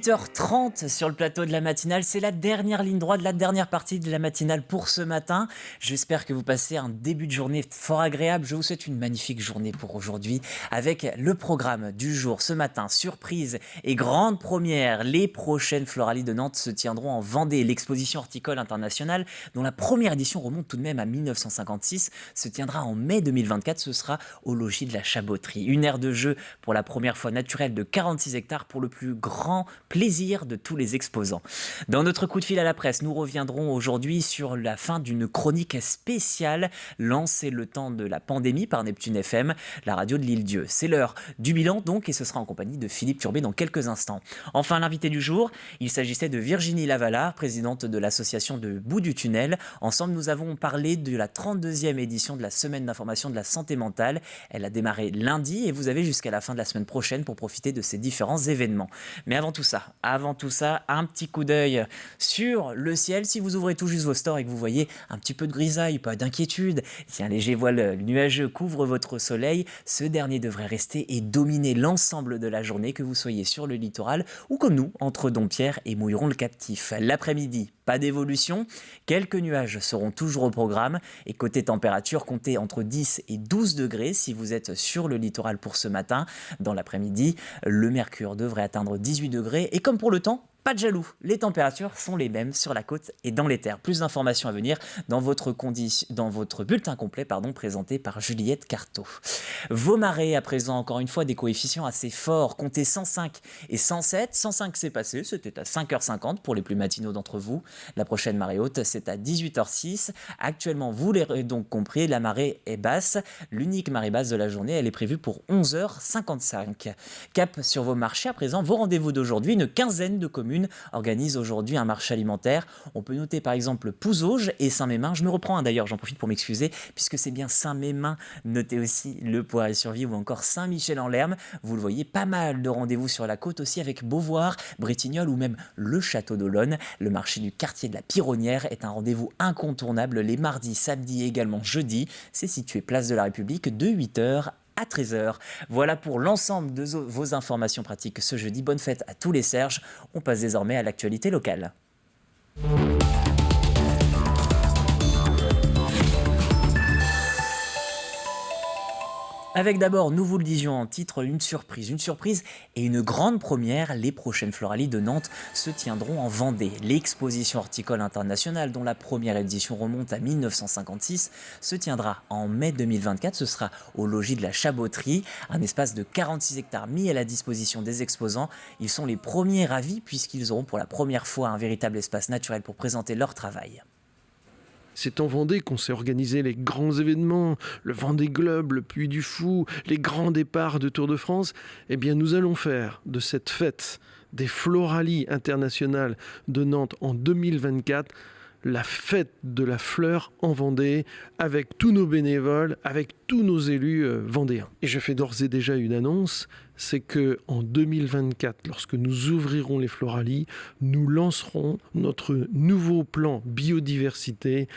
8h30 sur le plateau de la matinale, c'est la dernière ligne droite, la dernière partie de la matinale pour ce matin. J'espère que vous passez un début de journée fort agréable. Je vous souhaite une magnifique journée pour aujourd'hui avec le programme du jour. Ce matin, surprise et grande première, les prochaines Floralies de Nantes se tiendront en Vendée. L'exposition horticole internationale, dont la première édition remonte tout de même à 1956, se tiendra en mai 2024. Ce sera au logis de la Chaboterie. Une aire de jeu pour la première fois naturelle de 46 hectares pour le plus grand plaisir de tous les exposants. Dans notre coup de fil à la presse, nous reviendrons aujourd'hui sur la fin d'une chronique spéciale lancée le temps de la pandémie par Neptune FM, la radio de l'Île-Dieu. C'est l'heure du bilan donc et ce sera en compagnie de Philippe Turbet dans quelques instants. Enfin, l'invité du jour, il s'agissait de Virginie Lavalard, présidente de l'association de Bout du Tunnel. Ensemble, nous avons parlé de la 32e édition de la semaine d'information de la santé mentale. Elle a démarré lundi et vous avez jusqu'à la fin de la semaine prochaine pour profiter de ces différents événements. Mais avant tout ça, un petit coup d'œil sur le ciel. Si vous ouvrez tout juste vos stores et que vous voyez un petit peu de grisaille, pas d'inquiétude, si un léger voile nuageux couvre votre soleil, ce dernier devrait rester et dominer l'ensemble de la journée, que vous soyez sur le littoral ou comme nous, entre Dompierre et Mouilleron-le-Captif. L'après-midi, pas d'évolution, quelques nuages seront toujours au programme et côté température, comptez entre 10 et 12 degrés si vous êtes sur le littoral pour ce matin. Dans l'après-midi, le mercure devrait atteindre 18 degrés et comme pour le temps, pas de jaloux, les températures sont les mêmes sur la côte et dans les terres. Plus d'informations à venir dans votre bulletin complet présenté par Juliette Carteau. Vos marées, à présent, encore une fois, des coefficients assez forts. Comptez 105 et 107. 105, c'est passé, c'était à 5h50 pour les plus matinaux d'entre vous. La prochaine marée haute, c'est à 18h06. Actuellement, vous l'aurez donc compris, la marée est basse. L'unique marée basse de la journée, elle est prévue pour 11h55. Cap sur vos marchés, à présent, vos rendez-vous d'aujourd'hui, une quinzaine de communes organise aujourd'hui un marché alimentaire. On peut noter par exemple Pouzauges et Saint-Mémin. Je me reprends d'ailleurs, j'en profite pour m'excuser, puisque c'est bien Saint-Mémin. Notez aussi le Poiré-sur-Vie ou encore Saint-Michel-en-Lerme. Vous le voyez, pas mal de rendez-vous sur la côte aussi avec Beauvoir, Bretignolles ou même le Château d'Olonne. Le marché du quartier de la Pironnière est un rendez-vous incontournable les mardis, samedis et également jeudis. C'est situé place de la République de 8h à 13h. Voilà pour l'ensemble de vos informations pratiques ce jeudi. Bonne fête à tous les Serges. On passe désormais à l'actualité locale. Avec d'abord, nous vous le disions en titre, une surprise et une grande première. Les prochaines Floralies de Nantes se tiendront en Vendée. L'exposition horticole internationale, dont la première édition remonte à 1956, se tiendra en mai 2024. Ce sera au logis de la Chaboterie, un espace de 46 hectares mis à la disposition des exposants. Ils sont les premiers ravis puisqu'ils auront pour la première fois un véritable espace naturel pour présenter leur travail. C'est en Vendée qu'on s'est organisé les grands événements, le Vendée Globe, le Puy du Fou, les grands départs de Tour de France. Eh bien, nous allons faire de cette fête des Floralies internationales de Nantes en 2024 la fête de la fleur en Vendée, avec tous nos bénévoles, avec tous nos élus vendéens. Et je fais d'ores et déjà une annonce, c'est qu'en 2024, lorsque nous ouvrirons les Floralies, nous lancerons notre nouveau plan biodiversité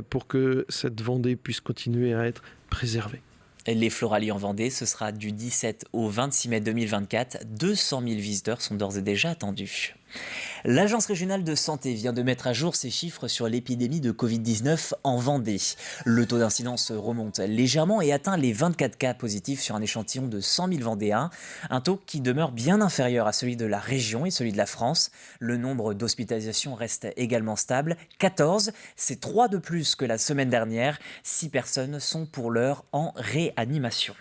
pour que cette Vendée puisse continuer à être préservée. Les Floralies en Vendée, ce sera du 17 au 26 mai 2024. 200 000 visiteurs sont d'ores et déjà attendus. L'Agence régionale de santé vient de mettre à jour ses chiffres sur l'épidémie de Covid-19 en Vendée. Le taux d'incidence remonte légèrement et atteint les 24 cas positifs sur un échantillon de 100 000 Vendéens. Un taux qui demeure bien inférieur à celui de la région et celui de la France. Le nombre d'hospitalisations reste également stable. 14, c'est 3 de plus que la semaine dernière. 6 personnes sont pour l'heure en réanimation.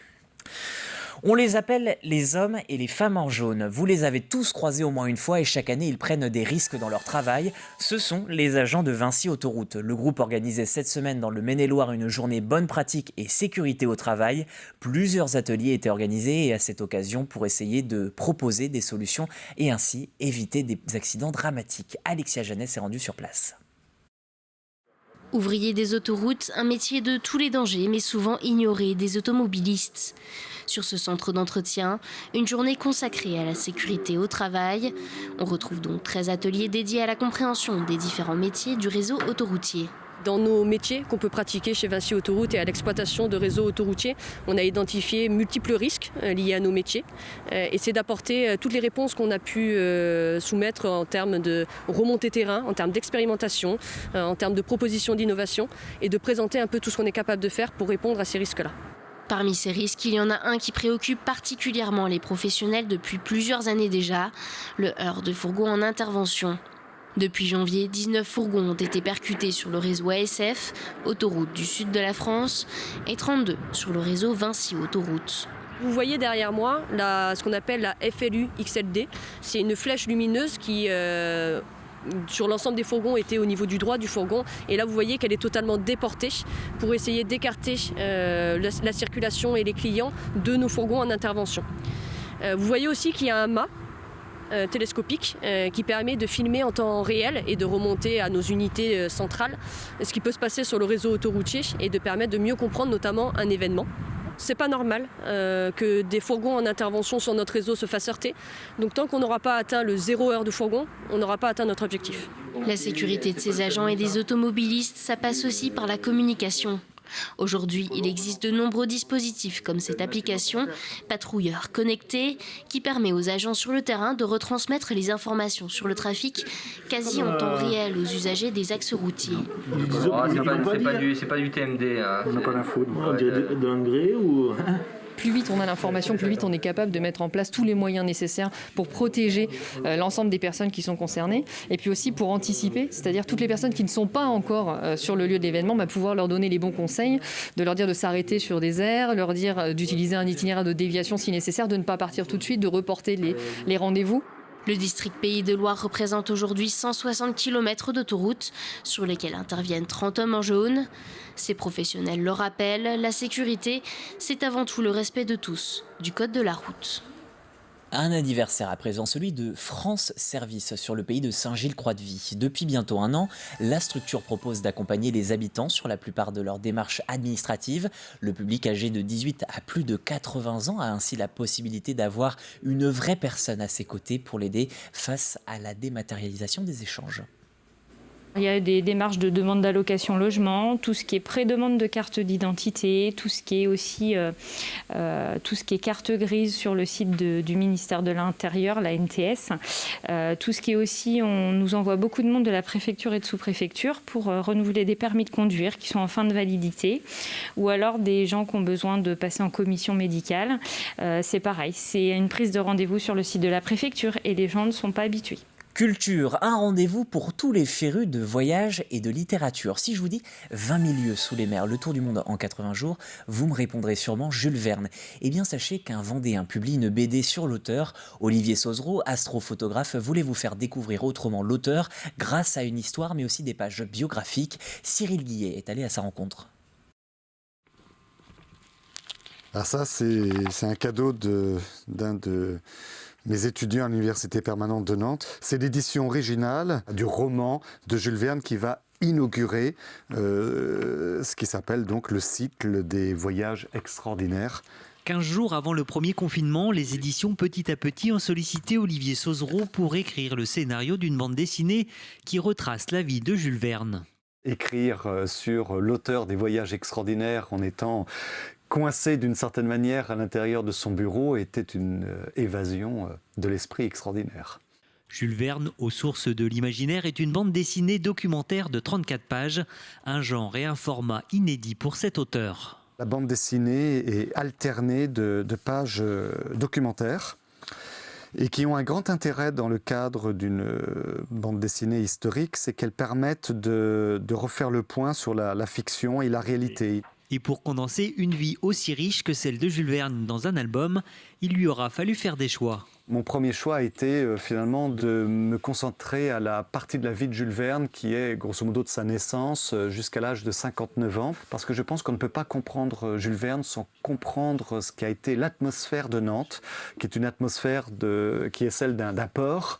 On les appelle les hommes et les femmes en jaune. Vous les avez tous croisés au moins une fois et chaque année, ils prennent des risques dans leur travail. Ce sont les agents de Vinci Autoroute. Le groupe organisait cette semaine dans le Maine-et-Loire une journée bonne pratique et sécurité au travail. Plusieurs ateliers étaient organisés et à cette occasion pour essayer de proposer des solutions et ainsi éviter des accidents dramatiques. Alexia Jeannet s'est rendue sur place. Ouvrier des autoroutes, un métier de tous les dangers mais souvent ignoré des automobilistes. Sur ce centre d'entretien, une journée consacrée à la sécurité au travail. On retrouve donc 13 ateliers dédiés à la compréhension des différents métiers du réseau autoroutier. Dans nos métiers qu'on peut pratiquer chez Vinci Autoroute et à l'exploitation de réseaux autoroutiers, on a identifié multiples risques liés à nos métiers et c'est d'apporter toutes les réponses qu'on a pu soumettre en termes de remontée terrain, en termes d'expérimentation, en termes de propositions d'innovation et de présenter un peu tout ce qu'on est capable de faire pour répondre à ces risques-là. Parmi ces risques, il y en a un qui préoccupe particulièrement les professionnels depuis plusieurs années déjà, le heurt de fourgons en intervention. Depuis janvier, 19 fourgons ont été percutés sur le réseau ASF, autoroute du sud de la France, et 32 sur le réseau Vinci Autoroute. Vous voyez derrière moi ce qu'on appelle la FLU XLD. C'est une flèche lumineuse qui, sur l'ensemble des fourgons, était au niveau du droit du fourgon. Et là, vous voyez qu'elle est totalement déportée pour essayer d'écarter la circulation et les clients de nos fourgons en intervention. Vous voyez aussi qu'il y a un mât télescopique qui permet de filmer en temps réel et de remonter à nos unités centrales ce qui peut se passer sur le réseau autoroutier et de permettre de mieux comprendre notamment un événement. C'est pas normal que des fourgons en intervention sur notre réseau se fassent heurter. Donc tant qu'on n'aura pas atteint le 0 heure de fourgon, on n'aura pas atteint notre objectif. La sécurité de ces agents et des automobilistes, ça passe aussi par la communication. Aujourd'hui, il existe de nombreux dispositifs comme cette application Patrouilleur Connecté qui permet aux agents sur le terrain de retransmettre les informations sur le trafic quasi en temps réel aux usagers des axes routiers. C'est pas du TMD. Hein. On n'a pas d'infos. On dirait de l'engrais ou... Plus vite on a l'information, plus vite on est capable de mettre en place tous les moyens nécessaires pour protéger l'ensemble des personnes qui sont concernées et puis aussi pour anticiper, c'est-à-dire toutes les personnes qui ne sont pas encore sur le lieu de l'événement, pouvoir leur donner les bons conseils, de leur dire de s'arrêter sur des aires, leur dire d'utiliser un itinéraire de déviation si nécessaire, de ne pas partir tout de suite, de reporter les rendez-vous. Le district Pays de Loire représente aujourd'hui 160 km d'autoroute sur lesquels interviennent 30 hommes en jaune. Ces professionnels le rappellent, la sécurité, c'est avant tout le respect de tous, du code de la route. Un anniversaire à présent, celui de France Service sur le pays de Saint-Gilles-Croix-de-Vie. Depuis bientôt un an, la structure propose d'accompagner les habitants sur la plupart de leurs démarches administratives. Le public âgé de 18 à plus de 80 ans a ainsi la possibilité d'avoir une vraie personne à ses côtés pour l'aider face à la dématérialisation des échanges. Il y a des démarches de demande d'allocation logement, tout ce qui est pré-demande de carte d'identité, tout ce qui est aussi tout ce qui est carte grise sur le site du ministère de l'Intérieur, la NTS. Tout ce qui est aussi, on nous envoie beaucoup de monde de la préfecture et de sous-préfecture pour renouveler des permis de conduire qui sont en fin de validité, ou alors des gens qui ont besoin de passer en commission médicale. C'est pareil, c'est une prise de rendez-vous sur le site de la préfecture et les gens ne sont pas habitués. Culture, un rendez-vous pour tous les férus de voyage et de littérature. Si je vous dis 20 000 lieues sous les mers, le tour du monde en 80 jours, vous me répondrez sûrement Jules Verne. Eh bien, sachez qu'un Vendéen publie une BD sur l'auteur. Olivier Sauzereau, astrophotographe, voulait vous faire découvrir autrement l'auteur grâce à une histoire, mais aussi des pages biographiques. Cyril Guillet est allé à sa rencontre. Alors ça, c'est un cadeau d'un de mes étudiants à l'Université permanente de Nantes. C'est l'édition originale du roman de Jules Verne qui va inaugurer ce qui s'appelle donc le cycle des voyages extraordinaires. 15 jours avant le premier confinement, les éditions Petit à Petit ont sollicité Olivier Sauzereau pour écrire le scénario d'une bande dessinée qui retrace la vie de Jules Verne. Écrire sur l'auteur des voyages extraordinaires en étant coincé d'une certaine manière à l'intérieur de son bureau était une évasion de l'esprit extraordinaire. Jules Verne, aux sources de l'imaginaire, est une bande dessinée documentaire de 34 pages, un genre et un format inédit pour cet auteur. La bande dessinée est alternée de pages documentaires et qui ont un grand intérêt dans le cadre d'une bande dessinée historique, c'est qu'elles permettent de refaire le point sur la fiction et la réalité. Et pour condenser une vie aussi riche que celle de Jules Verne dans un album, il lui aura fallu faire des choix. Mon premier choix a été finalement de me concentrer à la partie de la vie de Jules Verne qui est grosso modo de sa naissance jusqu'à l'âge de 59 ans. Parce que je pense qu'on ne peut pas comprendre Jules Verne sans comprendre ce qu'a été l'atmosphère de Nantes, qui est une atmosphère qui est celle d'un port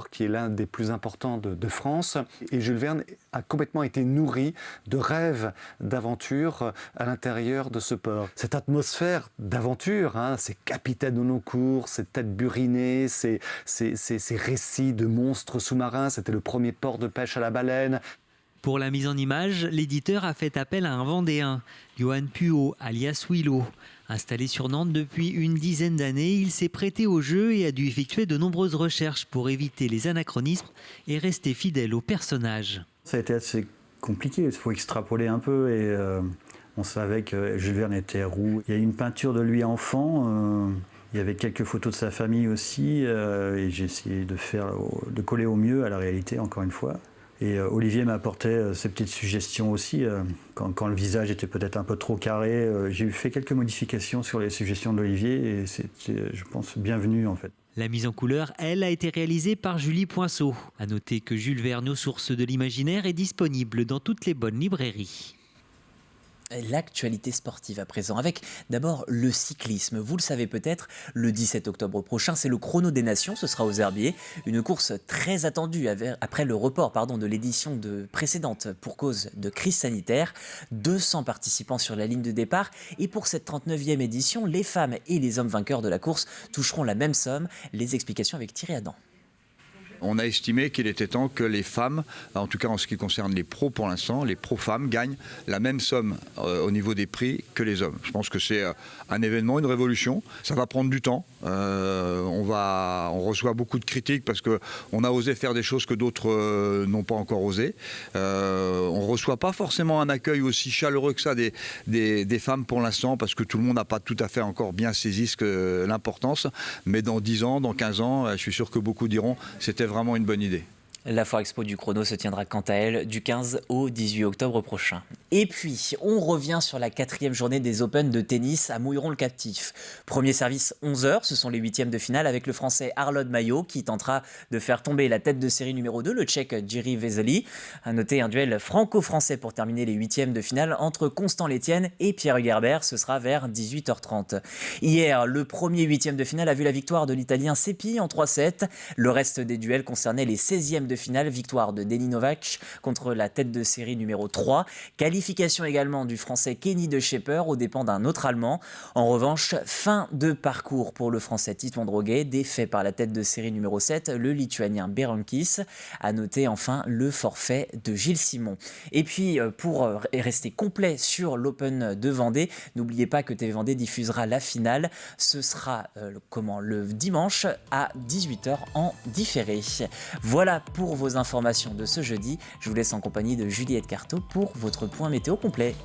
qui est l'un des plus importants de France. Et Jules Verne a complètement été nourri de rêves d'aventure à l'intérieur de ce port. Cette atmosphère d'aventure, ces capitaines au long cours, ces têtes burinés, ces récits de monstres sous-marins. C'était le premier port de pêche à la baleine. Pour la mise en image, l'éditeur a fait appel à un Vendéen, Johan Puot, alias Willow. Installé sur Nantes depuis une dizaine d'années, il s'est prêté au jeu et a dû effectuer de nombreuses recherches pour éviter les anachronismes et rester fidèle au personnage. Ça a été assez compliqué, il faut extrapoler un peu et on savait que Jules Verne était roux. Il y a une peinture de lui enfant. Il y avait quelques photos de sa famille aussi, et j'ai essayé de coller au mieux à la réalité, encore une fois. Et Olivier m'a apporté ses petites suggestions aussi. Quand le visage était peut-être un peu trop carré, j'ai fait quelques modifications sur les suggestions d'Olivier, et c'était, je pense, bienvenu en fait. La mise en couleur, elle, a été réalisée par Julie Poinceau. À noter que Jules Verne aux sources de l'imaginaire est disponible dans toutes les bonnes librairies. L'actualité sportive à présent, avec d'abord le cyclisme. Vous le savez peut-être, le 17 octobre prochain, c'est le Chrono des Nations, ce sera aux Herbiers. Une course très attendue après le report de l'édition précédente pour cause de crise sanitaire. 200 participants sur la ligne de départ. Et pour cette 39e édition, les femmes et les hommes vainqueurs de la course toucheront la même somme. Les explications avec Thierry Adam. On a estimé qu'il était temps que les femmes, en tout cas en ce qui concerne les pros pour l'instant, les pros-femmes gagnent la même somme au niveau des prix que les hommes. Je pense que c'est un événement, une révolution. Ça va prendre du temps. On reçoit beaucoup de critiques parce qu'on a osé faire des choses que d'autres n'ont pas encore osé. On ne reçoit pas forcément un accueil aussi chaleureux que ça des femmes pour l'instant parce que tout le monde n'a pas tout à fait encore bien saisi l'importance. Mais dans 10 ans, dans 15 ans, je suis sûr que beaucoup diront c'était vraiment une bonne idée. La Foire Expo du Chrono se tiendra quant à elle du 15 au 18 octobre prochain. Et puis, on revient sur la 4e journée des Open de tennis à Mouilleron-le-Captif. Premier service 11h, ce sont les 8e de finale avec le Français Arnaud Maillot qui tentera de faire tomber la tête de série numéro 2, le Tchèque Jiří Veselý. À noter un duel franco-français pour terminer les 8e de finale entre Constant Létienne et Pierre Hugerbert, ce sera vers 18h30. Hier, le premier 8e de finale a vu la victoire de l'Italien Seppi en 3-7. Le reste des duels concernait les 16e de finale, victoire de Denis Novak contre la tête de série numéro 3. Qualification également du Français Kenny de Schepper aux dépens d'un autre Allemand. En revanche, fin de parcours pour le Français Titon Droguet, défait par la tête de série numéro 7, le Lituanien Berankis. À noter enfin le forfait de Gilles Simon. Et puis, pour rester complet sur l'Open de Vendée, n'oubliez pas que TV Vendée diffusera la finale. Ce sera le dimanche à 18h en différé. Voilà pour vos informations de ce jeudi. Je vous laisse en compagnie de Juliette Carteau pour votre point météo complet.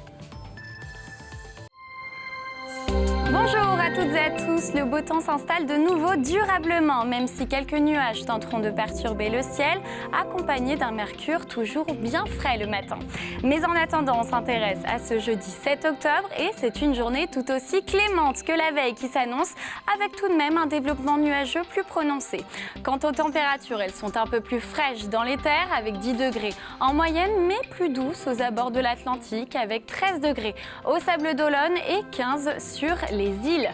Bonjour à toutes et à tous, le beau temps s'installe de nouveau durablement, même si quelques nuages tenteront de perturber le ciel, accompagnés d'un mercure toujours bien frais le matin. Mais en attendant, on s'intéresse à ce jeudi 7 octobre et c'est une journée tout aussi clémente que la veille qui s'annonce, avec tout de même un développement nuageux plus prononcé. Quant aux températures, elles sont un peu plus fraîches dans les terres, avec 10 degrés en moyenne, mais plus douces aux abords de l'Atlantique, avec 13 degrés au Sable d'Olonne et 15 sur les îles.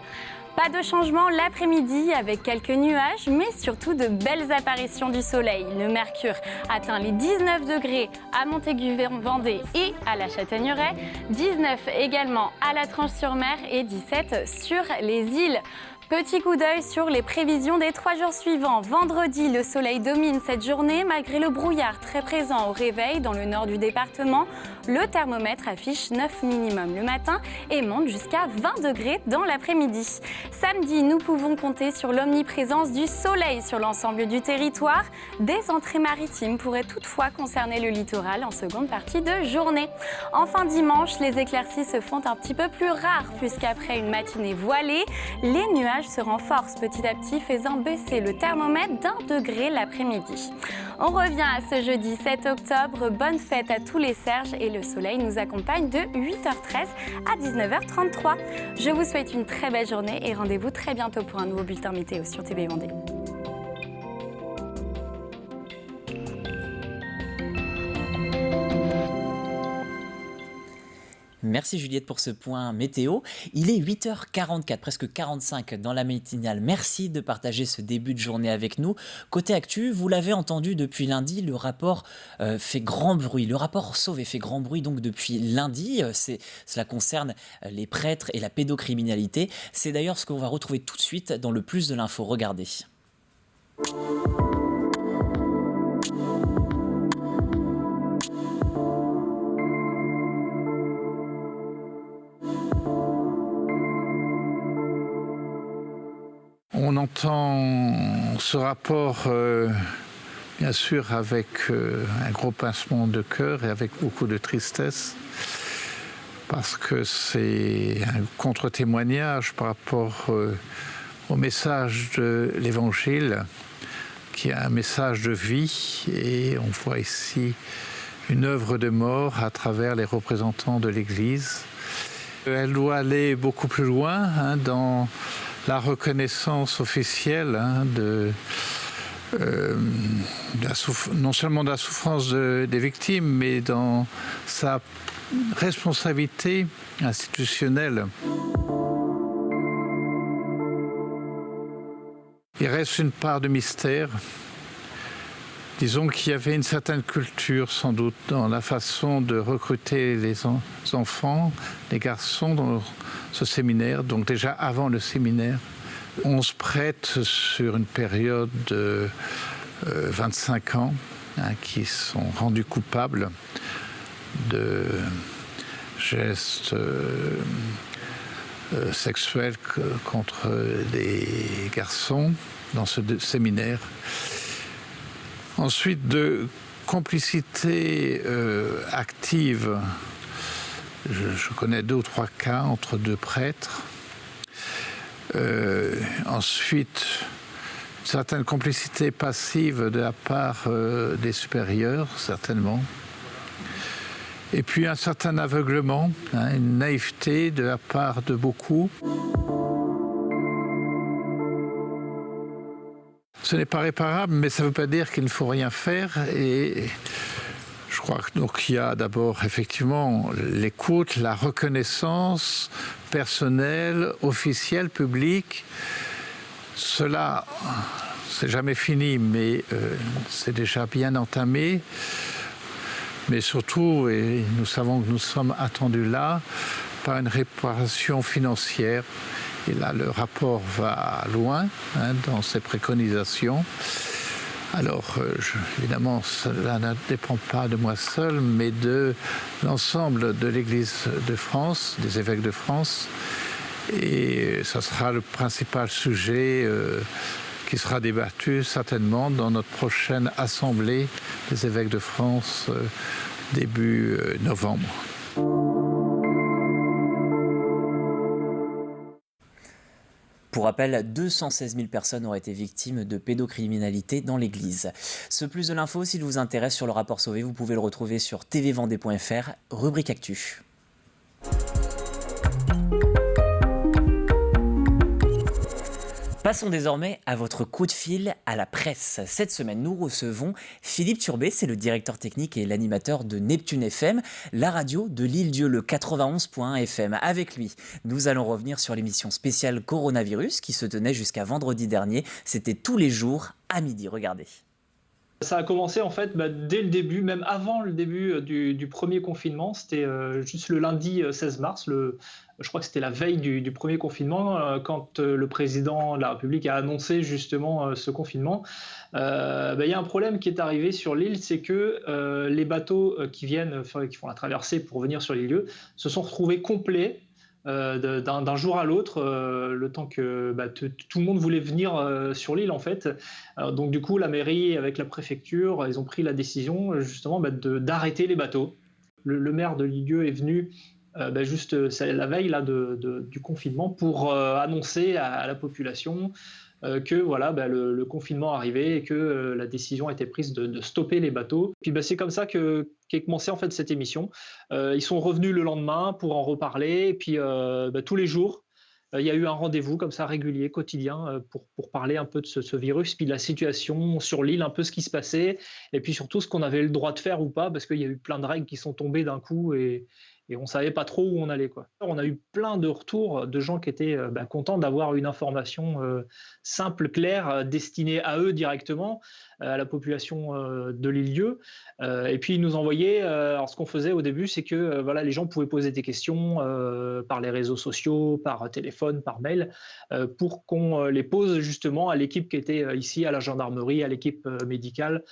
Pas de changement l'après-midi avec quelques nuages, mais surtout de belles apparitions du soleil. Le mercure atteint les 19 degrés à Montaigu-Vendée et à la Châtaigneraie, 19 également à la Tranche-sur-Mer et 17 sur les îles. Petit coup d'œil sur les prévisions des 3 jours suivants. Vendredi, le soleil domine cette journée malgré le brouillard très présent au réveil dans le nord du département. Le thermomètre affiche 9 minimum le matin et monte jusqu'à 20 degrés dans l'après-midi. Samedi, nous pouvons compter sur l'omniprésence du soleil sur l'ensemble du territoire. Des entrées maritimes pourraient toutefois concerner le littoral en seconde partie de journée. Enfin dimanche, les éclaircies se font un petit peu plus rares puisqu'après une matinée voilée, les nuages nuages se renforcent petit à petit, faisant baisser le thermomètre d'1 degré l'après-midi. On revient à ce jeudi 7 octobre. Bonne fête à tous les Serges et le soleil nous accompagne de 8h13 à 19h33. Je vous souhaite une très belle journée et rendez-vous très bientôt pour un nouveau bulletin météo sur TV Vendée. Merci Juliette pour ce point météo. Il est 8h44, presque 45 dans la matinale. Merci de partager ce début de journée avec nous. Côté actu, vous l'avez entendu depuis lundi, le rapport fait grand bruit. Le rapport Sauvé fait grand bruit donc depuis lundi. Cela concerne les prêtres et la pédocriminalité. C'est d'ailleurs ce qu'on va retrouver tout de suite dans le plus de l'info. Regardez. On entend ce rapport, bien sûr, avec un gros pincement de cœur et avec beaucoup de tristesse, parce que c'est un contre-témoignage par rapport au message de l'Évangile, qui est un message de vie, et on voit ici une œuvre de mort à travers les représentants de l'Église. Elle doit aller beaucoup plus loin dans la reconnaissance officielle non seulement de la souffrance des victimes, mais dans sa responsabilité institutionnelle. Il reste une part de mystère. Disons qu'il y avait une certaine culture, sans doute, dans la façon de recruter les enfants, les garçons dans ce séminaire, donc déjà avant le séminaire. On se prête sur une période de 25 ans, qui sont rendus coupables de gestes sexuels contre des garçons dans ce séminaire. Ensuite, de complicité active. Je connais 2 ou 3 cas entre 2 prêtres. Ensuite, une certaine complicité passive de la part des supérieurs, certainement. Et puis un certain aveuglement, une naïveté de la part de beaucoup. Ce n'est pas réparable, mais ça ne veut pas dire qu'il ne faut rien faire. Et je crois qu'il y a d'abord effectivement l'écoute, la reconnaissance personnelle, officielle, publique. Cela, c'est jamais fini, mais c'est déjà bien entamé. Mais surtout, et nous savons que nous sommes attendus là, par une réparation financière. Et là, le rapport va loin dans ses préconisations. Alors, évidemment, cela ne dépend pas de moi seul, mais de l'ensemble de l'Église de France, des évêques de France. Et ça sera le principal sujet qui sera débattu certainement dans notre prochaine assemblée des évêques de France début novembre. Pour rappel, 216 000 personnes auraient été victimes de pédocriminalité dans l'Église. Ce plus de l'info, s'il vous intéresse sur le rapport Sauvé, vous pouvez le retrouver sur tvvendée.fr, rubrique Actu. Passons désormais à votre coup de fil à la presse. Cette semaine, nous recevons Philippe Turbet, c'est le directeur technique et l'animateur de Neptune FM, la radio de l'Île-Dieu, le 91.1 FM. Avec lui, nous allons revenir sur l'émission spéciale Coronavirus qui se tenait jusqu'à vendredi dernier. C'était tous les jours à midi. Regardez. Ça a commencé en fait dès le début, même avant le début du premier confinement. C'était juste le lundi 16 mars, je crois que c'était la veille du premier confinement, quand le président de la République a annoncé justement ce confinement. Il y a un problème qui est arrivé sur l'île, c'est que les bateaux qui font la traversée pour venir sur l'île se sont retrouvés complets. D'un jour à l'autre, le temps que tout le monde voulait venir sur l'île en fait. Donc du coup, la mairie avec la préfecture, ils ont pris la décision justement d'arrêter les bateaux. Le maire de l'Île-Dieu est venu c'est la veille là, du confinement pour annoncer à la population que voilà, le confinement arrivait et que la décision a été prise de stopper les bateaux. Puis c'est comme ça qu'est commencé en fait cette émission. Ils sont revenus le lendemain pour en reparler et puis tous les jours. Il y a eu un rendez-vous comme ça régulier, quotidien, pour parler un peu de ce virus, puis de la situation sur l'île, un peu ce qui se passait, et puis surtout ce qu'on avait le droit de faire ou pas, parce qu'il y a eu plein de règles qui sont tombées d'un coup et on ne savait pas trop où on allait, quoi. On a eu plein de retours de gens qui étaient contents d'avoir une information simple, claire, destinée à eux directement, à la population de l'île-Dieu. Et puis ils nous envoyaient, alors ce qu'on faisait au début, c'est que les gens pouvaient poser des questions par les réseaux sociaux, par téléphone, par mail, pour qu'on les pose justement à l'équipe qui était ici, à la gendarmerie, à l'équipe médicale,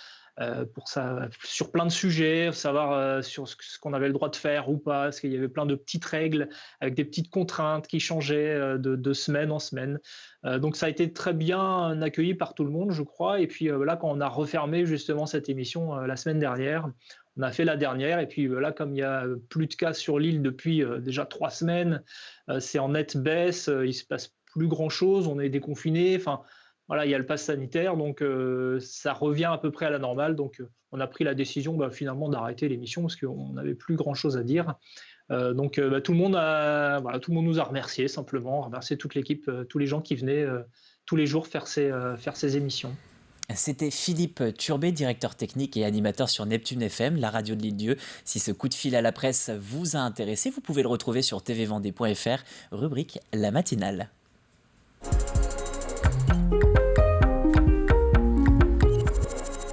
pour ça, sur plein de sujets, savoir sur ce qu'on avait le droit de faire ou pas, parce qu'il y avait plein de petites règles avec des petites contraintes qui changeaient de semaine en semaine. Donc ça a été très bien accueilli par tout le monde, je crois. Et puis là, quand on a refermé justement cette émission la semaine dernière, on a fait la dernière. Et puis là, comme il y a plus de cas sur l'île depuis déjà 3 semaines, c'est en nette baisse, il se passe plus grand-chose, on est déconfiné. Enfin, voilà, il y a le pass sanitaire, donc ça revient à peu près à la normale. Donc on a pris la décision finalement d'arrêter l'émission parce qu'on n'avait plus grand-chose à dire. Donc tout le monde nous a remerciés simplement, remercié toute l'équipe, tous les gens qui venaient tous les jours faire ces émissions. C'était Philippe Turbet, directeur technique et animateur sur Neptune FM, la radio de l'Île-Dieu. Si ce coup de fil à la presse vous a intéressé, vous pouvez le retrouver sur tvvendée.fr, rubrique La Matinale.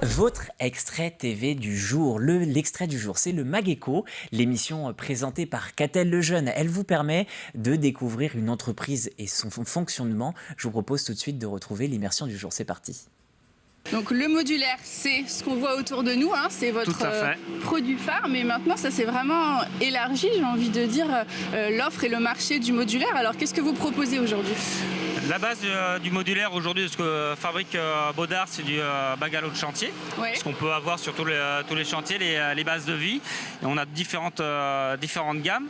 Votre extrait TV du jour, l'extrait du jour, c'est le Mageco, l'émission présentée par Catel Lejeune. Elle vous permet de découvrir une entreprise et son fonctionnement. Je vous propose tout de suite de retrouver l'immersion du jour. C'est parti. Donc le modulaire, c'est ce qu'on voit autour de nous, hein, c'est votre produit phare, mais maintenant ça s'est vraiment élargi, j'ai envie de dire, l'offre et le marché du modulaire. Alors qu'est-ce que vous proposez aujourd'hui ? La base du modulaire aujourd'hui, ce que fabrique Baudard, c'est du bungalow de chantier. Ouais. Ce qu'on peut avoir sur tous les chantiers, les bases de vie. Et on a différentes gammes.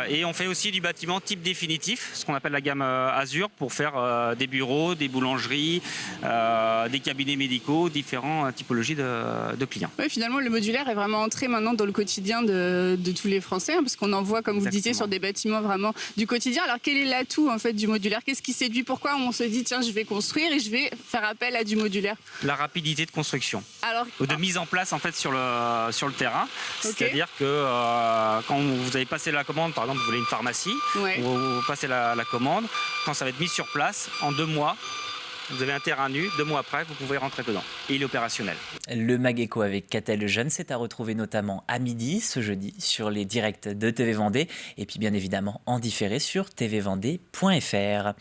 Et on fait aussi du bâtiment type définitif, ce qu'on appelle la gamme Azur, pour faire des bureaux, des boulangeries, des cabinets médicaux, différentes typologies de clients. Oui, finalement, le modulaire est vraiment entré maintenant dans le quotidien de tous les Français, hein, parce qu'on en voit, comme vous disiez, sur des bâtiments vraiment du quotidien. Alors, quel est l'atout en fait du modulaire ? Qu'est-ce qui séduit ? Pourquoi on se dit, tiens, je vais construire et je vais faire appel à du modulaire ? La rapidité de construction. Ou de mise en place en fait sur le terrain. Okay. C'est-à-dire que quand vous avez passé la commande, par exemple, vous voulez une pharmacie, vous passez la commande, quand ça va être mis sur place, en 2 mois, vous avez un terrain nu, 2 mois après, vous pouvez rentrer dedans. Et il est opérationnel. Le Mageco avec Catel Lejeune, c'est à retrouver notamment à midi, ce jeudi, sur les directs de TV Vendée, et puis bien évidemment en différé sur tvvendée.fr.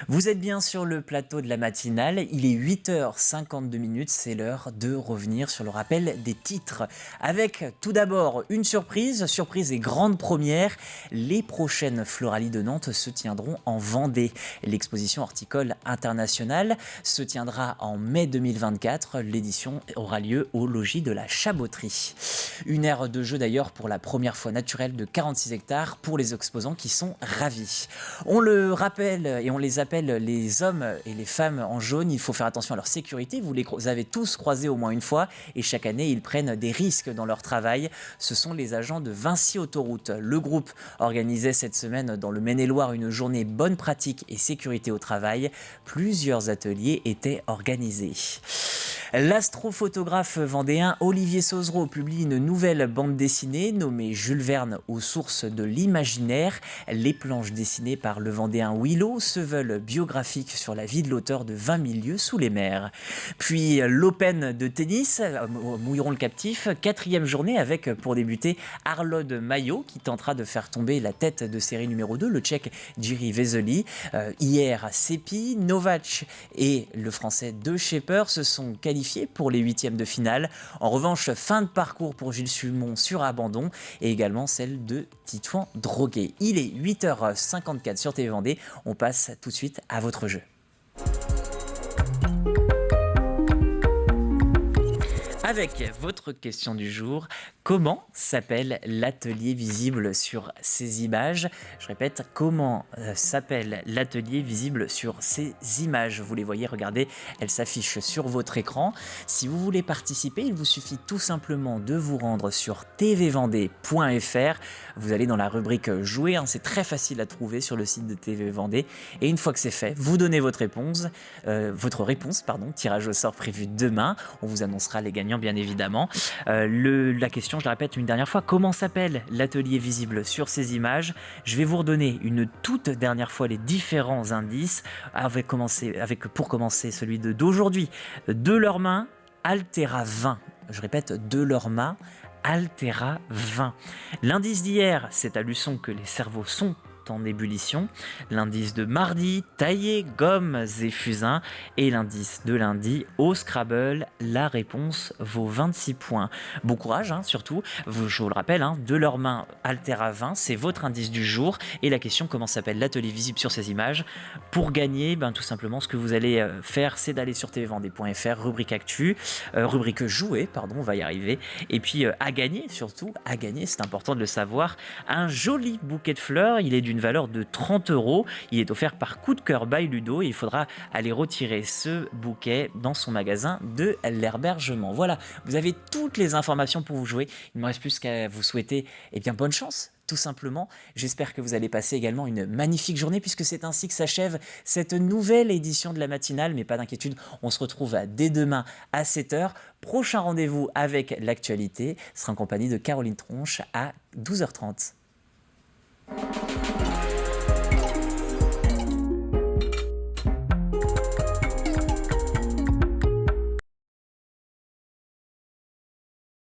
Vous êtes bien sur le plateau de la matinale, il est 8h52, c'est l'heure de revenir sur le rappel des titres. Avec tout d'abord une surprise et grande première, les prochaines Floralies de Nantes se tiendront en Vendée. L'exposition horticole internationale se tiendra en mai 2024. L'édition aura lieu au logis de la Chaboterie. Une aire de jeu d'ailleurs pour la première fois naturelle de 46 hectares pour les exposants qui sont ravis. On le rappelle et on les appelle les hommes et les femmes en jaune. Il faut faire attention à leur sécurité. Vous les avez tous croisés au moins une fois et chaque année ils prennent des risques dans leur travail. Ce sont les agents de Vinci Autoroute. Le groupe organisait cette semaine dans le Maine-et-Loire une journée bonne pratique et sécurité au travail. Plusieurs ateliers étaient organisés. L'astrophotographe vendéen Olivier Sauzereau publie une nouvelle bande dessinée nommée Jules Verne aux sources de l'imaginaire. Les planches dessinées par le vendéen Willow se veulent biographiques sur la vie de l'auteur de 20 000 lieues sous les mers. Puis l'Open de tennis, Mouilleron le captif, 4e journée avec pour débuter Arnaud Maillot qui tentera de faire tomber la tête de série numéro 2, le tchèque Jiří Veselý. Hier, Seppi, Novak et le français De Schepper se sont qualifiés pour les 8e de finale. En revanche, fin de parcours pour Gilles Sumon sur abandon et également celle de Titouan Droguet. Il est 8h54 sur TV Vendée. On passe tout de suite à votre jeu. Avec votre question du jour, comment s'appelle l'atelier visible sur ces images? Je répète, comment s'appelle l'atelier visible sur ces images? Vous les voyez, regardez, elles s'affichent sur votre écran. Si vous voulez participer, il vous suffit tout simplement de vous rendre sur tvvendée.fr. Vous allez dans la rubrique jouer, c'est très facile à trouver sur le site de TV Vendée. Et une fois que c'est fait, vous donnez votre réponse, tirage au sort prévu demain. On vous annoncera les gagnants, bien évidemment. La question, je la répète une dernière fois, comment s'appelle l'atelier visible sur ces images? Je vais vous redonner une toute dernière fois les différents indices, pour commencer celui d'aujourd'hui. De leurs mains, Altera 20. Je répète, de leurs mains, Altera 20. L'indice d'hier, c'est à Luçon que les cerveaux sont en ébullition. L'indice de mardi, taillé, gommes et fusains. Et l'indice de lundi, au Scrabble, la réponse vaut 26 points. Bon courage, surtout. Je vous le rappelle, de leurs mains, Altera 20, c'est votre indice du jour. Et la question, comment s'appelle l'atelier visible sur ces images? Pour gagner, tout simplement, ce que vous allez faire, c'est d'aller sur tvvendée.fr, rubrique actu, rubrique jouer, on va y arriver. Et puis, à gagner, c'est important de le savoir, un joli bouquet de fleurs. Il est d'une valeur de 30 €. Il est offert par Coup de cœur by Ludo et il faudra aller retirer ce bouquet dans son magasin de l'Herbergement. Voilà, vous avez toutes les informations pour vous jouer. Il ne me reste plus qu'à vous souhaiter bonne chance. Tout simplement, j'espère que vous allez passer également une magnifique journée puisque c'est ainsi que s'achève cette nouvelle édition de la matinale. Mais pas d'inquiétude, on se retrouve dès demain à 7h. Prochain rendez-vous avec l'actualité sera en compagnie de Caroline Tronche à 12h30.